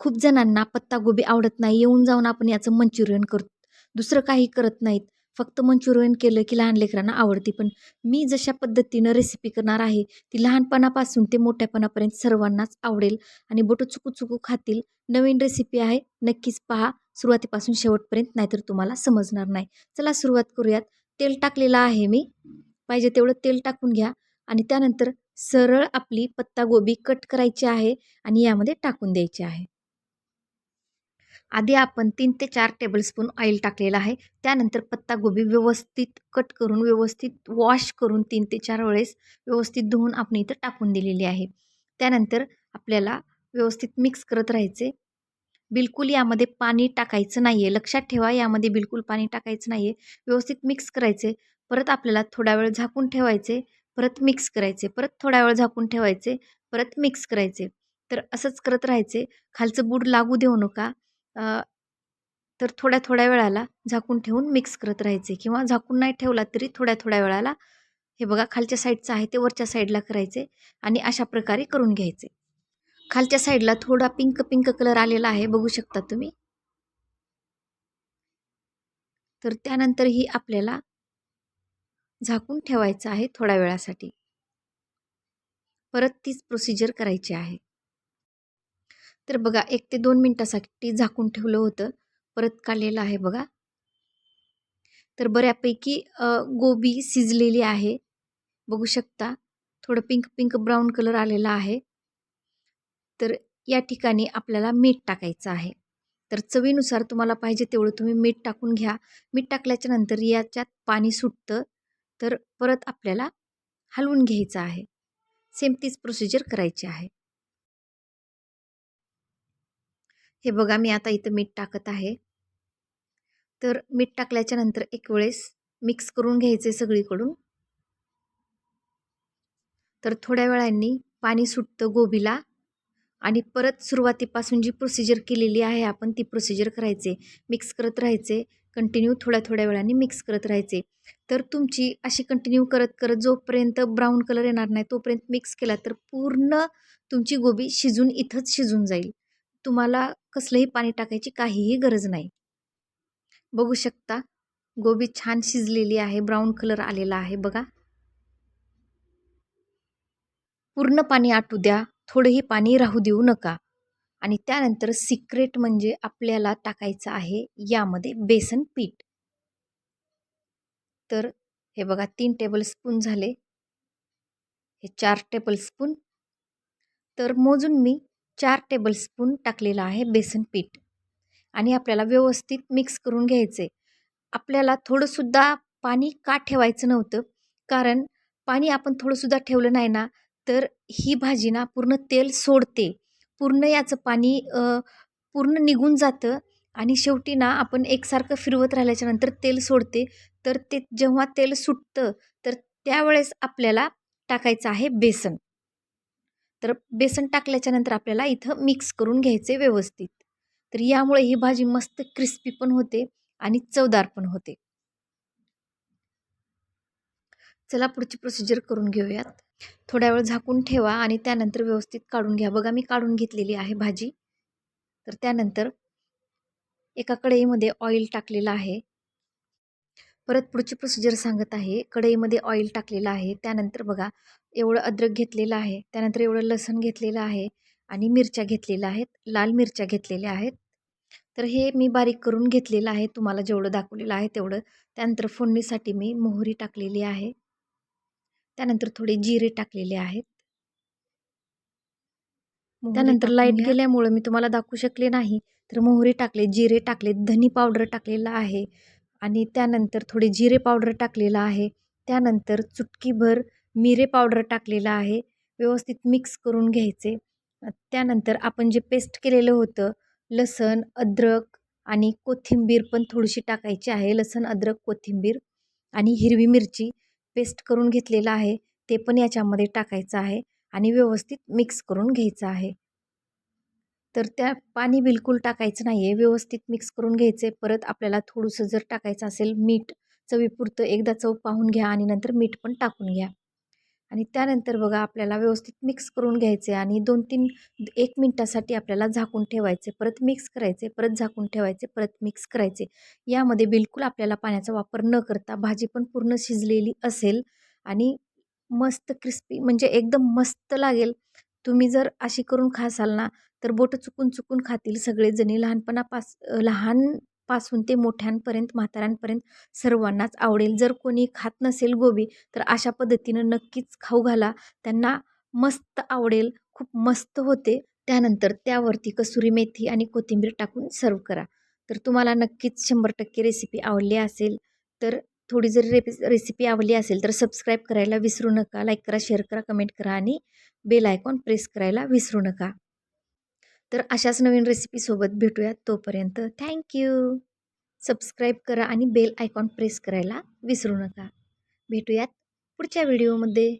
खूप जणांना पत्तागोबी आवडत नाही. येऊन जाऊन आपण याचं मंचुरियन करतो. दुसरं काही करत नाहीत. फक्त मंचुरियन केलं की लहान लेकरांना आवडते. पण मी जशा पद्धतीनं रेसिपी करणार आहे, ती लहानपणापासून ते मोठ्यापणापर्यंत सर्वांनाच आवडेल आणि बोटं चुकू-चुकू खातील. नवीन रेसिपी आहे. नक्कीच पहा सुरुवातीपासून शेवटपर्यंत, नाहीतर तुम्हाला समजणार नाही. चला सुरुवात करूयात. तेल टाकलेलं आहे मी. पाहिजे तेवढं तेल टाकून घ्या आणि त्यानंतर सरळ आपली पत्तागोबी कट करायची आहे आणि यामध्ये टाकून द्यायची आहे. आधी आपण 3 ते 4 टेबलस्पून ऑइल टाकलेलं आहे. त्यानंतर पत्तागोबी व्यवस्थित कट करून, व्यवस्थित वॉश करून 3 ते 4 वेळेस व्यवस्थित धुवून आपण इथं टाकून दिलेली आहे. त्यानंतर आपल्याला व्यवस्थित मिक्स करत राहायचे. बिलकुल यामध्ये पाणी टाकायचं नाही आहे. लक्षात ठेवा, यामध्ये बिलकुल पाणी टाकायचं नाही आहे. व्यवस्थित मिक्स करायचे. परत आपल्याला थोडा वेळ झाकून ठेवायचे. परत मिक्स करायचे. परत थोडा वेळ झाकून ठेवायचे. परत मिक्स करायचे. तर असंच करत राहायचे. खालचं बूड लागू देऊ नका. अ, तर थोड्या-थोड्या वेळाला झाकून ठेवून मिक्स करत राहायचे किंवा झाकून नाही ठेवला तरी थोड्या-थोड्या वेळाला हे बघा खालच्या साईडचं आहे ते वरच्या साईडला करायचे आणि अशा प्रकारे करून घ्यायचे. खालच्या साईडला थोडा पिंक कलर आलेला आहे, बघू शकता तुम्ही. तर त्यानंतरही आपल्याला झाकून ठेवायचं आहे थोड्या वेळासाठी. परत तीच प्रोसिजर करायची आहे. तर बघा 1 ते 2 मिनिटासाठी झाकून ठेवलं होतं. परत काढलेलं आहे बघा. तर बऱ्यापैकी गोबी शिजलेली आहे. बघू शकता. थोडं पिंक ब्राऊन कलर आलेला आहे. तर या ठिकाणी आपल्याला मीठ टाकायचं आहे. तर चवीनुसार तुम्हाला पाहिजे तेवढं तुम्ही मीठ टाकून घ्या. मीठ टाकल्याच्या नंतर याच्यात पाणी सुटतं. तर परत आपल्याला हलवून घ्यायचं आहे. सेम तीच प्रोसिजर करायची आहे. हे बघा मी आता इथं मीठ टाकत आहे. तर मीठ टाकल्याच्या नंतर एक वेळेस मिक्स करून घ्यायचे सगळीकडून. तर थोड्या वेळाने पाणी सुटतं गोबीला आणि परत सुरुवातीपासून जी प्रोसिजर केलेली आहे आपण ती प्रोसिजर करायचे. मिक्स करत राहायचे. कंटिन्यू थोड्या वेळाने मिक्स करत राहायचे. तर तुमची अशी कंटिन्यू करत जोपर्यंत ब्राऊन कलर येणार नाही तोपर्यंत मिक्स केला तर पूर्ण तुमची गोबी शिजून इथंच शिजून जाईल. तुम्हाला कसलंही पाणी टाकायची काहीही गरज नाही. बघू शकता गोबी छान शिजलेली आहे. ब्राऊन कलर आलेला आहे बघा. पूर्ण पाणी आटू द्या. थोडंही पाणी राहू देऊ नका. आणि त्यानंतर सिक्रेट म्हणजे आपल्याला टाकायचं आहे यामध्ये बेसन पीठ. तर हे बघा 3 टेबलस्पून झाले. हे 4 टेबलस्पून. तर मोजून मी 4 टेबलस्पून टाकलेलं आहे बेसन पीठ. आणि आपल्याला व्यवस्थित मिक्स करून घ्यायचे. आपल्याला थोडंसुद्धा पाणी का ठेवायचं नव्हतं, कारण पाणी आपण थोडंसुद्धा ठेवलं नाही ना, तर ही भाजी ना पूर्ण तेल सोडते. पूर्ण याचं पाणी पूर्ण निघून जातं आणि शेवटी ना आपण एकसारखं फिरवत राहिल्याच्यानंतर तेल सोडते. तर ते जेव्हा तेल सुटतं, तर त्यावेळेस आपल्याला टाकायचं आहे बेसन. तर बेसन टाकल्याच्यानंतर आपल्याला इथं मिक्स करून घ्यायचे व्यवस्थित. तर यामुळे ही भाजी मस्त क्रिस्पी पण होते आणि चवदार पण होते. चला पुढची प्रोसिजर करून घेऊयात. थोड्या वेळ झाकून ठेवा आणि त्यानंतर व्यवस्थित काढून घ्या. बघा मी काढून घेतलेली आहे भाजी. तर त्यानंतर एका कढईमध्ये ऑइल टाकलेलं आहे. परत पुढची प्रोसिजर सांगत आहे. कढईमध्ये ऑइल टाकलेलं आहे. त्यानंतर बघा एवढं अद्रक घेतलेलं आहे. त्यानंतर एवढं लसूण घेतलेलं आहे आणि मिरच्या घेतलेल्या आहेत. लाल मिरच्या घेतलेल्या आहेत. तर हे मी बारीक करून घेतलेलं आहे. तुम्हाला जेवढं दाखवलेलं आहे तेवढं. त्यानंतर फोडणीसाठी मी मोहरी टाकलेली आहे. त्यानंतर थोडे जिरे टाकलेले आहेत. त्यानंतर लाईट गेल्यामुळं मी तुम्हाला दाखवू शकले नाही. तर मोहरी टाकले, जिरे टाकले, धनी पावडर टाकलेला आहे आणि त्यानंतर थोडे जिरे पावडर टाकलेलं आहे. त्यानंतर चुटकीभर मिरे पावडर टाकलेलं आहे. व्यवस्थित मिक्स करून घ्यायचे. त्यानंतर आपण जे पेस्ट केलेलं होतं लसण, अद्रक आणि कोथिंबीर पण थोडीशी टाकायची आहे. लसण, अद्रक, कोथिंबीर आणि हिरवी मिरची पेस्ट करून घेतलेलं आहे. ते पण याच्यामध्ये टाकायचं आहे आणि व्यवस्थित मिक्स करून घ्यायचं आहे. तर त्या पाणी बिलकुल टाकायचं नाही आहे. व्यवस्थित मिक्स करून घ्यायचे. परत आपल्याला थोडंसं जर टाकायचं असेल मीठ चवीपुरतं एकदा चव पाहून घ्या आणि नंतर मीठ पण टाकून घ्या. आणि त्यानंतर बघा आपल्याला व्यवस्थित मिक्स करून घ्यायचे आणि 2-3 1 मिनिटासाठी आपल्याला झाकून ठेवायचे. परत मिक्स करायचे, परत झाकून ठेवायचे, परत मिक्स करायचे. यामध्ये बिलकुल आपल्याला पाण्याचा वापर न करता भाजी पण पूर्ण शिजलेली असेल आणि मस्त क्रिस्पी म्हणजे एकदम मस्त लागेल. तुम्ही जर अशी करून खासाल ना, तर बोटं चुकून-चुकून खातील सगळेजणी लहानपासून ते मोठ्यांपर्यंत, म्हाताऱ्यांपर्यंत सर्वांनाच आवडेल. जर कोणी खात नसेल गोबी, तर अशा पद्धतीनं नक्कीच खाऊ घाला. त्यांना मस्त आवडेल, खूप मस्त होते. त्यानंतर त्यावरती कसुरी मेथी आणि कोथिंबीर टाकून सर्व्ह करा. तर तुम्हाला नक्कीच 100% रेसिपी आवडली असेल, तर थोडी जर रेसिपी आवडली असेल, तर सबस्क्राईब करायला विसरू नका. लाईक करा, शेअर करा, कमेंट करा आणि बेल आयकॉन प्रेस करायला विसरू नका. तर अशाच नवीन रेसिपीसोबत भेटूयात. तोपर्यंत थँक यू. सबस्क्राईब करा आणि बेल आयकॉन प्रेस करायला विसरू नका. भेटूयात पुढच्या व्हिडिओमध्ये.